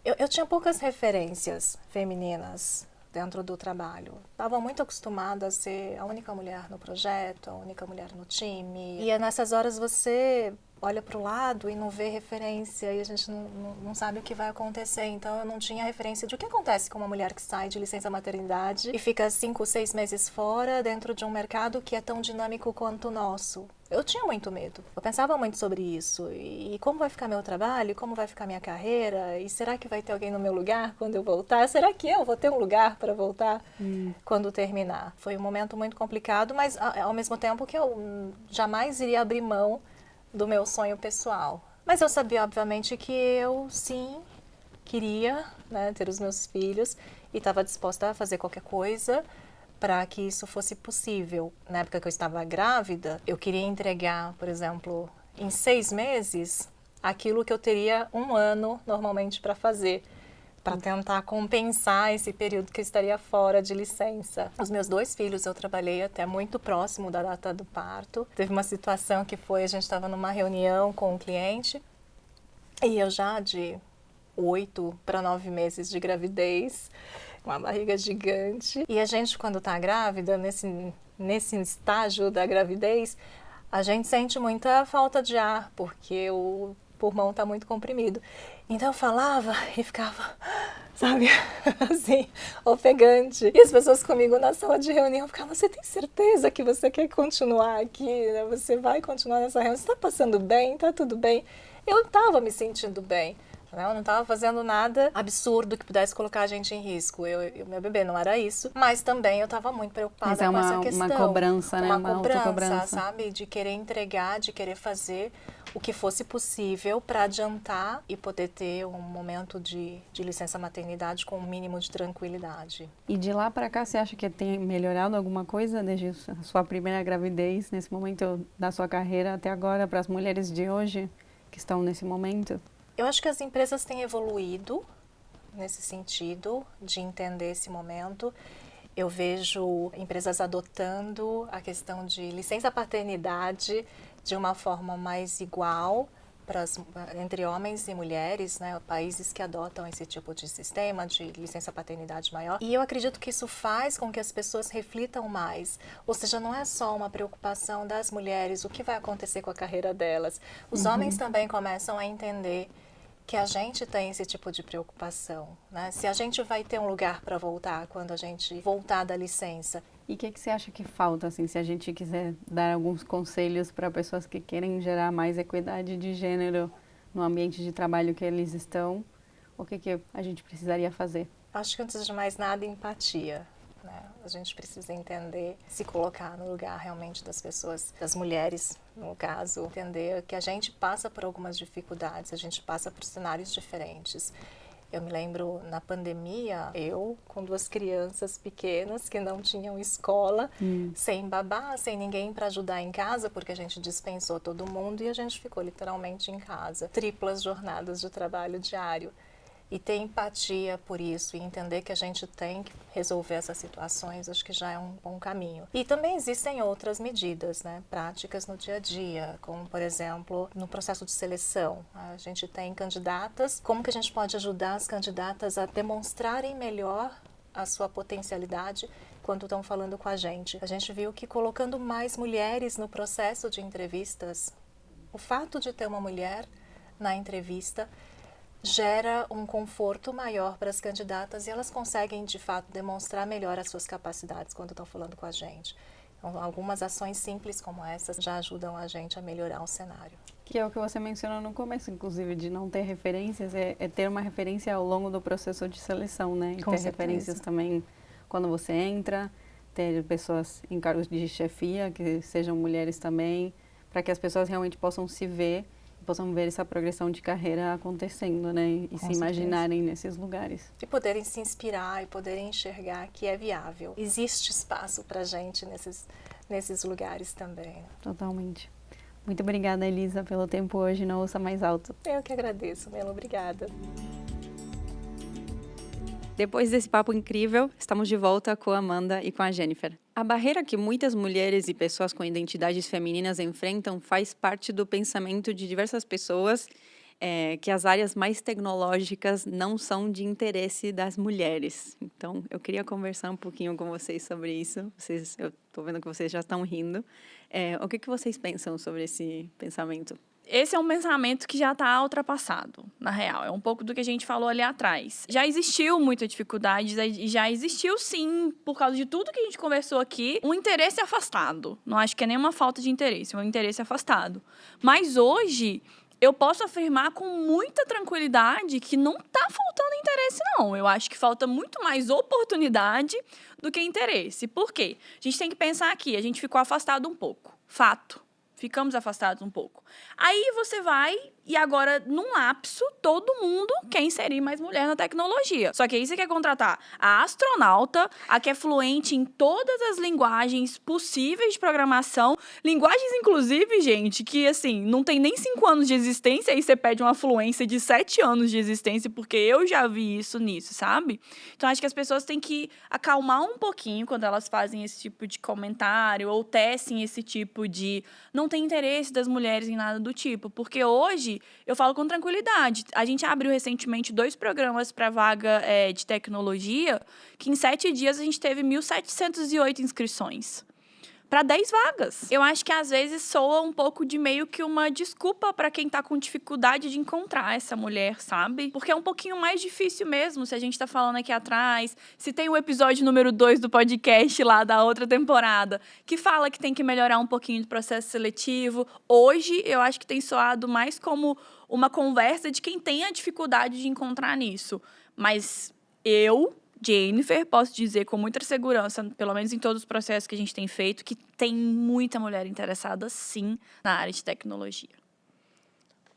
eu tinha poucas referências femininas dentro do trabalho. Estava muito acostumada a ser a única mulher no projeto, a única mulher no time. E nessas horas você olha para o lado e não vê referência e a gente não sabe o que vai acontecer. Então eu não tinha referência de o que acontece com uma mulher que sai de licença maternidade e fica 5, 6 meses fora dentro de um mercado que é tão dinâmico quanto o nosso. Eu tinha muito medo. Eu pensava muito sobre isso. E como vai ficar meu trabalho? Como vai ficar minha carreira? E será que vai ter alguém no meu lugar quando eu voltar? Será que eu vou ter um lugar para voltar quando terminar? Foi um momento muito complicado, mas ao mesmo tempo que eu jamais iria abrir mão do meu sonho pessoal. Mas eu sabia, obviamente, que eu, sim, queria, né, ter os meus filhos e estava disposta a fazer qualquer coisa para que isso fosse possível. Na época que eu estava grávida, eu queria entregar, por exemplo, em 6 meses, aquilo que eu teria 1 ano normalmente para fazer, para tentar compensar esse período que eu estaria fora de licença. Os meus 2 filhos eu trabalhei até muito próximo da data do parto. Teve uma situação que foi, a gente estava numa reunião com um cliente e eu já de 8 para 9 meses de gravidez, uma barriga gigante. E a gente, quando está grávida, nesse estágio da gravidez, a gente sente muita falta de ar, porque o pulmão está muito comprimido. Então eu falava e ficava, sabe, assim, ofegante. E as pessoas comigo na sala de reunião ficavam, você tem certeza que você quer continuar aqui? Você vai continuar nessa reunião? Você está passando bem? Está tudo bem? Eu estava me sentindo bem. Eu não estava fazendo nada absurdo que pudesse colocar a gente em risco. Meu bebê não era isso. Mas também eu estava muito preocupada com essa questão. Uma cobrança, né? Uma autocobrança, sabe? De querer entregar, de querer fazer o que fosse possível para adiantar e poder ter um momento de licença maternidade com um mínimo de tranquilidade. E de lá para cá, você acha que tem melhorado alguma coisa desde a sua primeira gravidez, nesse momento da sua carreira até agora, para as mulheres de hoje que estão nesse momento? Eu acho que as empresas têm evoluído nesse sentido de entender esse momento. Eu vejo empresas adotando a questão de licença paternidade de uma forma mais igual entre homens e mulheres, né? Países que adotam esse tipo de sistema de licença paternidade maior. E eu acredito que isso faz com que as pessoas reflitam mais. Ou seja, não é só uma preocupação das mulheres, o que vai acontecer com a carreira delas. Os homens também começam a entender que a gente tem esse tipo de preocupação, né? Se a gente vai ter um lugar para voltar quando a gente voltar da licença. E o que você acha que falta, assim, se a gente quiser dar alguns conselhos para pessoas que querem gerar mais equidade de gênero no ambiente de trabalho que eles estão, o que a gente precisaria fazer? Acho que antes de mais nada, empatia, né? A gente precisa entender, se colocar no lugar realmente das pessoas, das mulheres, no caso, entender que a gente passa por algumas dificuldades, a gente passa por cenários diferentes. Eu me lembro, na pandemia, eu com 2 crianças pequenas que não tinham escola, sem babá, sem ninguém para ajudar em casa, porque a gente dispensou todo mundo e a gente ficou literalmente em casa. Triplas jornadas de trabalho diário. E ter empatia por isso e entender que a gente tem que resolver essas situações, acho que já é um bom caminho. E também existem outras medidas, né, práticas no dia a dia, como, por exemplo, no processo de seleção. A gente tem candidatas, como que a gente pode ajudar as candidatas a demonstrarem melhor a sua potencialidade quando estão falando com a gente. A gente viu que colocando mais mulheres no processo de entrevistas, o fato de ter uma mulher na entrevista gera um conforto maior para as candidatas e elas conseguem, de fato, demonstrar melhor as suas capacidades quando estão falando com a gente. Então, algumas ações simples como essas já ajudam a gente a melhorar o cenário. Que é o que você mencionou no começo, inclusive, de não ter referências, é ter uma referência ao longo do processo de seleção, né? E com ter certeza. referências também quando você entra, ter pessoas em cargos de chefia, que sejam mulheres também, para que as pessoas realmente possam se ver possam ver essa progressão de carreira acontecendo, né? E se imaginarem nesses lugares. De poderem se inspirar e poderem enxergar que é viável. Existe espaço para a gente nesses lugares também. Totalmente. Muito obrigada, Elisa, pelo tempo hoje no Ouça Mais Alto. Eu que agradeço, Melo. Obrigada. Depois desse papo incrível, estamos de volta com a Amanda e com a Jennifer. A barreira que muitas mulheres e pessoas com identidades femininas enfrentam faz parte do pensamento de diversas pessoas que as áreas mais tecnológicas não são de interesse das mulheres. Então, eu queria conversar um pouquinho com vocês sobre isso. Eu estou vendo que vocês já estão rindo. O que vocês pensam sobre esse pensamento? Esse é um pensamento que já está ultrapassado, na real. É um pouco do que a gente falou ali atrás. Já existiu muita dificuldade, já existiu, sim, por causa de tudo que a gente conversou aqui, um interesse afastado. Não acho que é nenhuma falta de interesse, é um interesse afastado. Mas hoje, eu posso afirmar com muita tranquilidade que não está faltando interesse, não. Eu acho que falta muito mais oportunidade do que interesse. Por quê? A gente tem que pensar aqui, a gente ficou afastado um pouco. Fato. Ficamos afastados um pouco. Aí você vai e agora, num lapso, todo mundo quer inserir mais mulher na tecnologia. Só que aí você quer contratar a astronauta, a que é fluente em todas as linguagens possíveis de programação. Linguagens, inclusive, gente, que, assim, não tem nem 5 anos de existência, aí você pede uma fluência de 7 anos de existência, porque eu já vi isso nisso, sabe? Então, acho que as pessoas têm que acalmar um pouquinho quando elas fazem esse tipo de comentário ou tecem esse tipo de... Não tem interesse das mulheres em nada do tipo, porque hoje eu falo com tranquilidade. A gente abriu recentemente 2 programas para vaga de tecnologia, que em 7 dias a gente teve 1.708 inscrições. Para 10 vagas. Eu acho que às vezes soa um pouco de meio que uma desculpa para quem tá com dificuldade de encontrar essa mulher, sabe? Porque é um pouquinho mais difícil mesmo, se a gente tá falando aqui atrás. Se tem o episódio número 2 do podcast lá da outra temporada, que fala que tem que melhorar um pouquinho do processo seletivo. Hoje, eu acho que tem soado mais como uma conversa de quem tem a dificuldade de encontrar nisso. Mas Jennifer, posso dizer com muita segurança, pelo menos em todos os processos que a gente tem feito, que tem muita mulher interessada, sim, na área de tecnologia.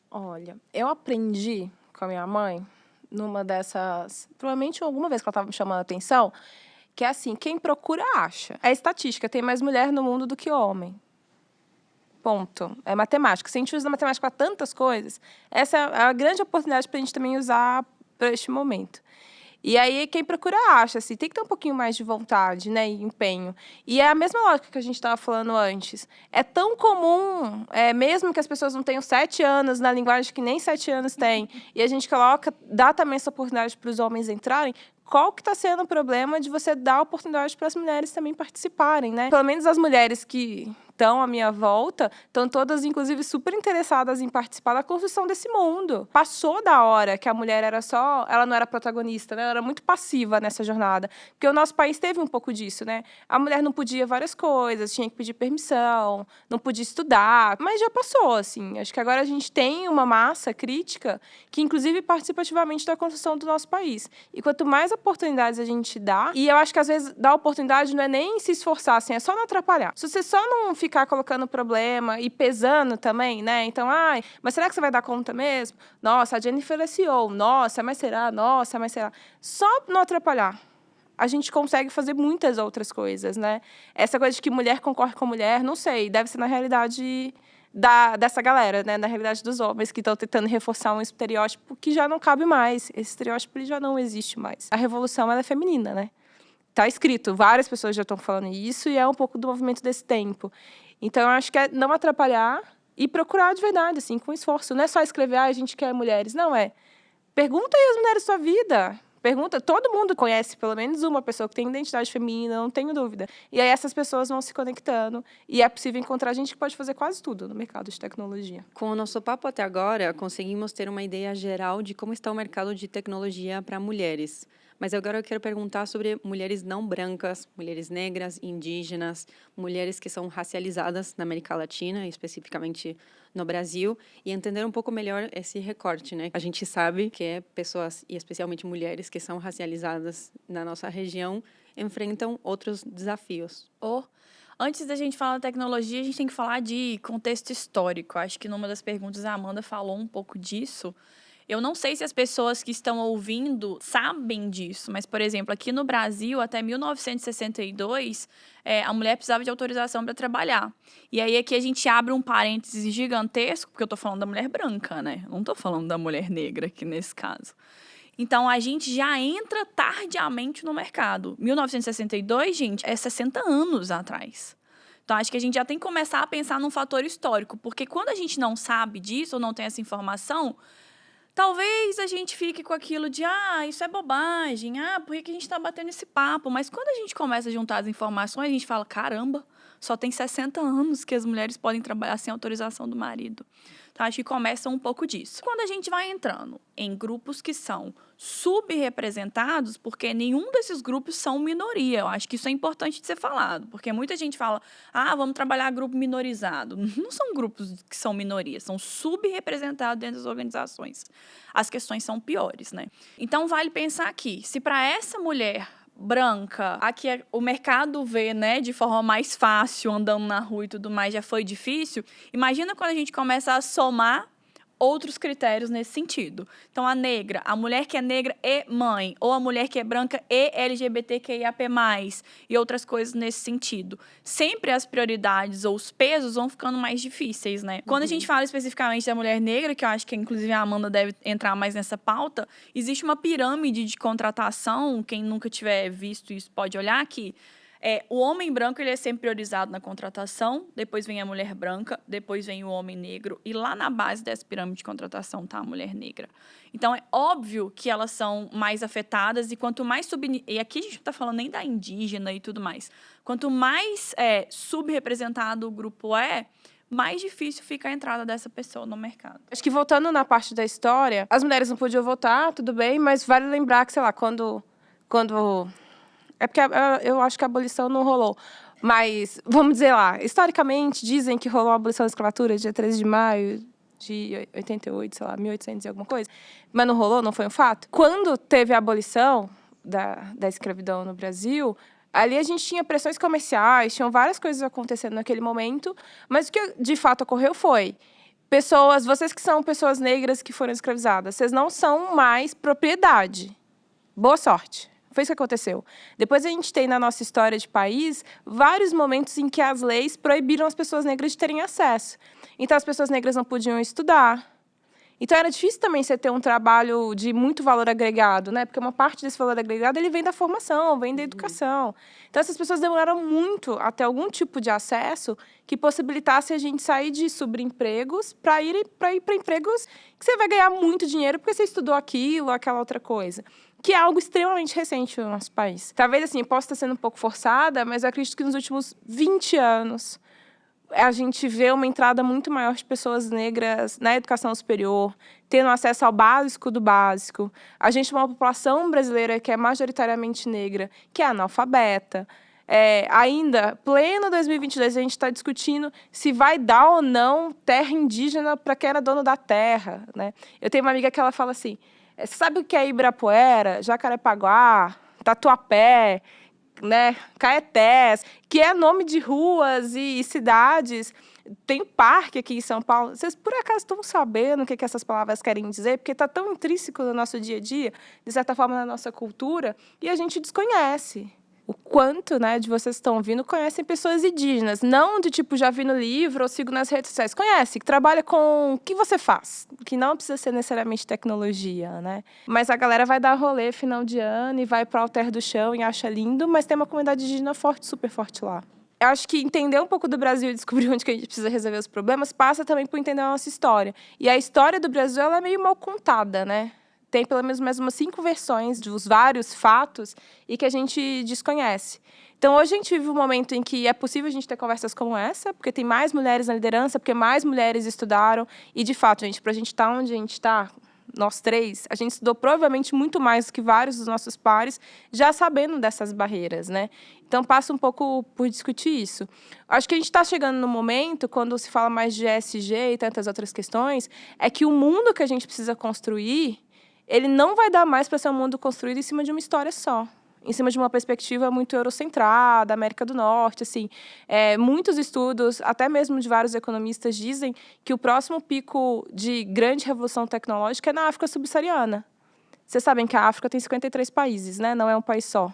Olha, eu aprendi com a minha mãe, numa dessas... Provavelmente alguma vez que ela estava me chamando a atenção, que é assim, quem procura, acha. É estatística, tem mais mulher no mundo do que homem. Ponto. É matemática. Se a gente usa a matemática para tantas coisas, essa é a grande oportunidade para a gente também usar para este momento. E aí, quem procura acha, assim, tem que ter um pouquinho mais de vontade, né, e empenho. E é a mesma lógica que a gente estava falando antes. É tão comum, mesmo que as pessoas não tenham 7 anos na linguagem que nem 7 anos tem, e a gente dá também essa oportunidade para os homens entrarem, qual que está sendo o problema de você dar oportunidade para as mulheres também participarem, né? Pelo menos as mulheres que estão à minha volta, estão todas, inclusive, super interessadas em participar da construção desse mundo. Passou da hora que a mulher ela não era protagonista, né? Ela era muito passiva nessa jornada. Porque o nosso país teve um pouco disso, né? A mulher não podia várias coisas, tinha que pedir permissão, não podia estudar, mas já passou, assim. Acho que agora a gente tem uma massa crítica que, inclusive, participa ativamente da construção do nosso país. E quanto mais oportunidades a gente dá, e eu acho que, às vezes, dar oportunidade não é nem se esforçar, assim, é só não atrapalhar. Se você só não ficar colocando problema e pesando também, né? Então, mas será que você vai dar conta mesmo? Nossa, a Jennifer é CEO. Nossa, mas será? Nossa, mas será? Só não atrapalhar. A gente consegue fazer muitas outras coisas, né? Essa coisa de que mulher concorre com mulher, não sei, deve ser na realidade dessa galera, né? Na realidade dos homens que estão tentando reforçar um estereótipo que já não cabe mais. Esse estereótipo ele já não existe mais. A revolução ela é feminina, né? Tá escrito, várias pessoas já estão falando isso e é um pouco do movimento desse tempo. Então, eu acho que é não atrapalhar e procurar de verdade, assim, com esforço. Não é só escrever, a gente quer mulheres. Não, pergunta aí as mulheres da sua vida. Pergunta, todo mundo conhece pelo menos uma pessoa que tem identidade feminina, não tenho dúvida. E aí essas pessoas vão se conectando e é possível encontrar gente que pode fazer quase tudo no mercado de tecnologia. Com o nosso papo até agora, conseguimos ter uma ideia geral de como está o mercado de tecnologia para mulheres. Mas agora eu quero perguntar sobre mulheres não brancas, mulheres negras, indígenas, mulheres que são racializadas na América Latina, especificamente no Brasil, e entender um pouco melhor esse recorte, né? A gente sabe que pessoas, e especialmente mulheres que são racializadas na nossa região, enfrentam outros desafios. Antes da gente falar da tecnologia, a gente tem que falar de contexto histórico. Acho que numa das perguntas a Amanda falou um pouco disso. Eu não sei se as pessoas que estão ouvindo sabem disso, mas, por exemplo, aqui no Brasil, até 1962, a mulher precisava de autorização para trabalhar. E aí aqui a gente abre um parênteses gigantesco, porque eu estou falando da mulher branca, né? Não estou falando da mulher negra aqui nesse caso. Então, a gente já entra tardiamente no mercado. 1962, gente, é 60 anos atrás. Então, acho que a gente já tem que começar a pensar num fator histórico, porque quando a gente não sabe disso ou não tem essa informação, talvez a gente fique com aquilo de, isso é bobagem, por que a gente está batendo esse papo? Mas quando a gente começa a juntar as informações, a gente fala, caramba, só tem 60 anos que as mulheres podem trabalhar sem autorização do marido. Então, acho que começa um pouco disso. Quando a gente vai entrando em grupos que são subrepresentados, porque nenhum desses grupos são minoria. Eu acho que isso é importante de ser falado, porque muita gente fala, vamos trabalhar grupo minorizado. Não são grupos que são minorias, são subrepresentados dentro das organizações. As questões são piores, né? Então, vale pensar aqui, se para essa mulher branca, aqui o mercado vê, né, de forma mais fácil, andando na rua e tudo mais, já foi difícil. Imagina quando a gente começa a somar outros critérios nesse sentido. Então, a negra, a mulher que é negra e mãe, ou a mulher que é branca e LGBTQIAP+, e outras coisas nesse sentido. Sempre as prioridades ou os pesos vão ficando mais difíceis, né? Quando a gente fala especificamente da mulher negra, que eu acho que inclusive a Amanda deve entrar mais nessa pauta, existe uma pirâmide de contratação, quem nunca tiver visto isso pode olhar aqui. O homem branco ele é sempre priorizado na contratação, depois vem a mulher branca, depois vem o homem negro, e lá na base dessa pirâmide de contratação está a mulher negra. Então, é óbvio que elas são mais afetadas, e quanto mais e aqui a gente não está falando nem da indígena e tudo mais, quanto mais subrepresentado o grupo mais difícil fica a entrada dessa pessoa no mercado. Acho que voltando na parte da história, as mulheres não podiam votar, tudo bem, mas vale lembrar que, sei lá, quando é porque eu acho que a abolição não rolou. Mas, vamos dizer lá, historicamente, dizem que rolou a abolição da escravatura dia 13 de maio de 88, sei lá, 1800 e alguma coisa. Mas não rolou, não foi um fato. Quando teve a abolição da escravidão no Brasil, ali a gente tinha pressões comerciais, tinham várias coisas acontecendo naquele momento. Mas o que de fato ocorreu foi, vocês que são pessoas negras que foram escravizadas, vocês não são mais propriedade. Boa sorte. Foi isso que aconteceu. Depois a gente tem na nossa história de país vários momentos em que as leis proibiram as pessoas negras de terem acesso. Então as pessoas negras não podiam estudar. Então era difícil também você ter um trabalho de muito valor agregado, né? Porque uma parte desse valor agregado ele vem da formação, vem da educação. Então essas pessoas demoraram muito até algum tipo de acesso que possibilitasse a gente sair de subempregos para ir para empregos que você vai ganhar muito dinheiro porque você estudou aquilo, aquela outra coisa. Que é algo extremamente recente no nosso país. Talvez, assim, eu possa estar sendo um pouco forçada, mas eu acredito que nos últimos 20 anos a gente vê uma entrada muito maior de pessoas negras na educação superior, tendo acesso ao básico do básico. A gente tem uma população brasileira que é majoritariamente negra, que é analfabeta. Ainda, pleno 2022, a gente está discutindo se vai dar ou não terra indígena para quem era dono da terra, né? Eu tenho uma amiga que ela fala assim, você sabe o que é Ibirapuera, Jacarepaguá, Tatuapé, né, Caetés, que é nome de ruas e cidades. Tem um parque aqui em São Paulo. Vocês, por acaso, estão sabendo o que essas palavras querem dizer? Porque está tão intrínseco no nosso dia a dia, de certa forma, na nossa cultura, e a gente desconhece. O quanto, né, de vocês que estão ouvindo conhecem pessoas indígenas. Não de tipo, já vi no livro ou sigo nas redes sociais. Conhece, que trabalha com o que você faz. Que não precisa ser necessariamente tecnologia, né? Mas a galera vai dar rolê final de ano e vai para o Alter do Chão e acha lindo, mas tem uma comunidade indígena forte, super forte lá. Eu acho que entender um pouco do Brasil e descobrir onde que a gente precisa resolver os problemas passa também por entender a nossa história. E a história do Brasil ela é meio mal contada, né? Tem pelo menos mais umas 5 versões dos vários fatos e que a gente desconhece. Então, hoje a gente vive um momento em que é possível a gente ter conversas como essa, porque tem mais mulheres na liderança, porque mais mulheres estudaram. E, de fato, gente, para a gente estar onde a gente está, nós três, a gente estudou provavelmente muito mais do que vários dos nossos pares, já sabendo dessas barreiras, né? Então, passa um pouco por discutir isso. Acho que a gente está chegando no momento, quando se fala mais de ESG e tantas outras questões, é que o mundo que a gente precisa construir, ele não vai dar mais para ser um mundo construído em cima de uma história só, em cima de uma perspectiva muito eurocentrada, América do Norte, assim. Muitos estudos, até mesmo de vários economistas, dizem que o próximo pico de grande revolução tecnológica é na África subsaariana. Vocês sabem que a África tem 53 países, né? Não é um país só.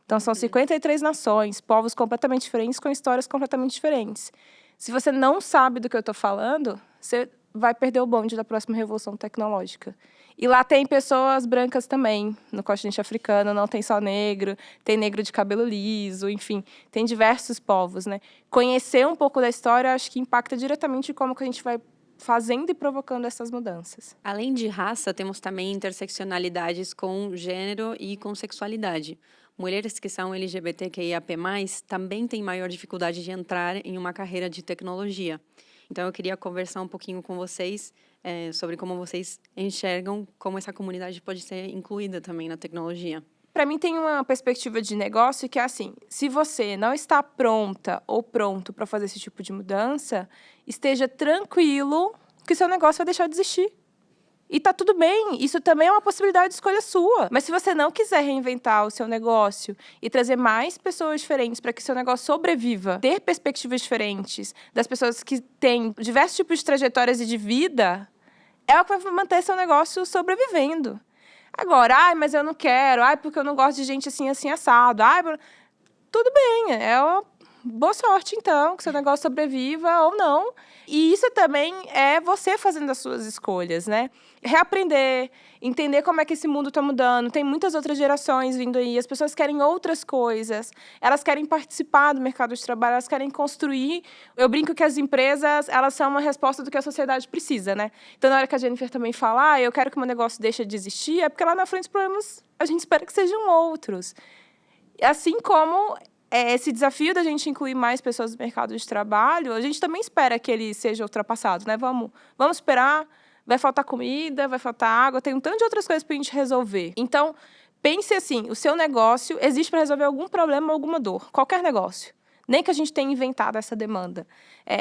Então, são 53 nações, povos completamente diferentes, com histórias completamente diferentes. Se você não sabe do que eu estou falando, você vai perder o bonde da próxima revolução tecnológica. E lá tem pessoas brancas também, no continente africano, não tem só negro, tem negro de cabelo liso, enfim, tem diversos povos, né? Conhecer um pouco da história, acho que impacta diretamente como que a gente vai fazendo e provocando essas mudanças. Além de raça, temos também interseccionalidades com gênero e com sexualidade. Mulheres que são LGBTQIAP+, também têm maior dificuldade de entrar em uma carreira de tecnologia. Então, eu queria conversar um pouquinho com vocês sobre como vocês enxergam como essa comunidade pode ser incluída também na tecnologia. Para mim, tem uma perspectiva de negócio que é assim, se você não está pronta ou pronto para fazer esse tipo de mudança, esteja tranquilo que seu negócio vai deixar de existir. E tá tudo bem, isso também é uma possibilidade de escolha sua. Mas se você não quiser reinventar o seu negócio e trazer mais pessoas diferentes para que seu negócio sobreviva, ter perspectivas diferentes das pessoas que têm diversos tipos de trajetórias e de vida, é o que vai manter seu negócio sobrevivendo. Agora, mas eu não quero, porque eu não gosto de gente assim, assim, assado. Tudo bem, boa sorte, então, que seu negócio sobreviva ou não. E isso também é você fazendo as suas escolhas, né? Reaprender, entender como é que esse mundo está mudando. Tem muitas outras gerações vindo aí, as pessoas querem outras coisas, elas querem participar do mercado de trabalho, elas querem construir. Eu brinco que as empresas, elas são uma resposta do que a sociedade precisa, né? Então, na hora que a Jennifer também fala, eu quero que o meu negócio deixe de existir, é porque lá na frente os problemas, a gente espera que sejam outros. Assim como esse desafio da gente incluir mais pessoas no mercado de trabalho, a gente também espera que ele seja ultrapassado, né? Vamos esperar, vai faltar comida, vai faltar água, tem um tanto de outras coisas para a gente resolver. Então, pense assim, o seu negócio existe para resolver algum problema, alguma dor, qualquer negócio. Nem que a gente tenha inventado essa demanda.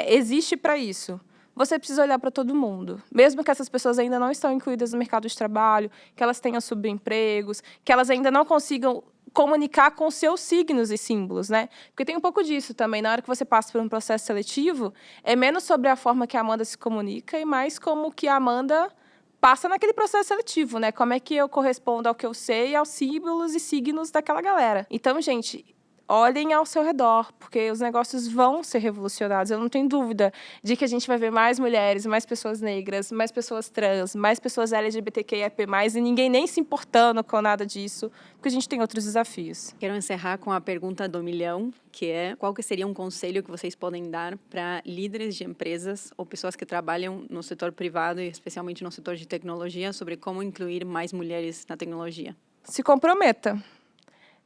Existe para isso. Você precisa olhar para todo mundo. Mesmo que essas pessoas ainda não estão incluídas no mercado de trabalho, que elas tenham subempregos, que elas ainda não consigam comunicar com seus signos e símbolos, né? Porque tem um pouco disso também. Na hora que você passa por um processo seletivo, é menos sobre a forma que a Amanda se comunica e mais como que a Amanda passa naquele processo seletivo, né? Como é que eu correspondo ao que eu sei, aos símbolos e signos daquela galera. Então, gente, olhem ao seu redor, porque os negócios vão ser revolucionados. Eu não tenho dúvida de que a gente vai ver mais mulheres, mais pessoas negras, mais pessoas trans, mais pessoas LGBTQIAP+, e ninguém nem se importando com nada disso, porque a gente tem outros desafios. Quero encerrar com a pergunta do milhão, que é: qual que seria um conselho que vocês podem dar para líderes de empresas ou pessoas que trabalham no setor privado e especialmente no setor de tecnologia sobre como incluir mais mulheres na tecnologia? Se comprometa.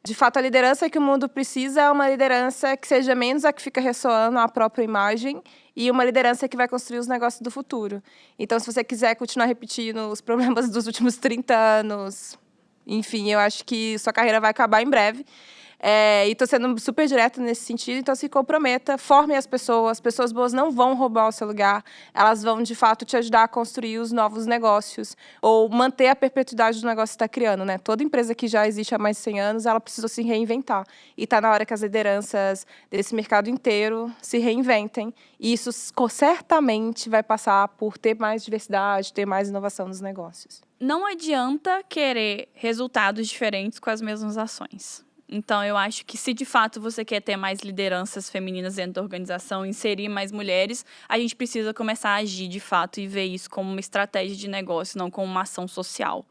De fato, a liderança que o mundo precisa é uma liderança que seja menos a que fica ressoando a própria imagem e uma liderança que vai construir os negócios do futuro. Então, se você quiser continuar repetindo os problemas dos últimos 30 anos, enfim, eu acho que sua carreira vai acabar em breve. E estou sendo super direta nesse sentido, então se comprometa, forme as pessoas boas não vão roubar o seu lugar, elas vão, de fato, te ajudar a construir os novos negócios, ou manter a perpetuidade do negócio que está criando, né? Toda empresa que já existe há mais de 100 anos, ela precisa se reinventar, e está na hora que as lideranças desse mercado inteiro se reinventem, e isso certamente vai passar por ter mais diversidade, ter mais inovação nos negócios. Não adianta querer resultados diferentes com as mesmas ações. Então, eu acho que se de fato você quer ter mais lideranças femininas dentro da organização, inserir mais mulheres, a gente precisa começar a agir de fato e ver isso como uma estratégia de negócio, não como uma ação social.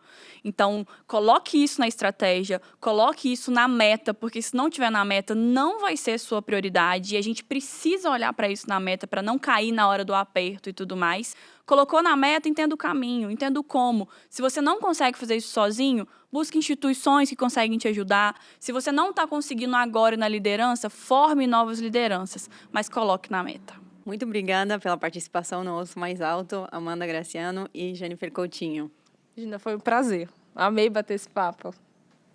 Então, coloque isso na estratégia, coloque isso na meta, porque se não tiver na meta, não vai ser sua prioridade. E a gente precisa olhar para isso na meta, para não cair na hora do aperto e tudo mais. Colocou na meta, entenda o caminho, entenda o como. Se você não consegue fazer isso sozinho, busque instituições que conseguem te ajudar. Se você não está conseguindo agora na liderança, forme novas lideranças, mas coloque na meta. Muito obrigada pela participação no Ouço Mais Alto, Amanda Graciano e Jennifer Coutinho. Gina, foi um prazer. Amei bater esse papo.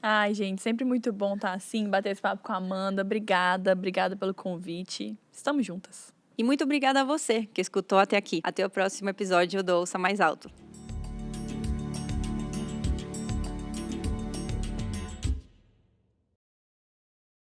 Ai, gente, sempre muito bom estar assim, bater esse papo com a Amanda. Obrigada pelo convite. Estamos juntas. E muito obrigada a você que escutou até aqui. Até o próximo episódio do Ouça Mais Alto.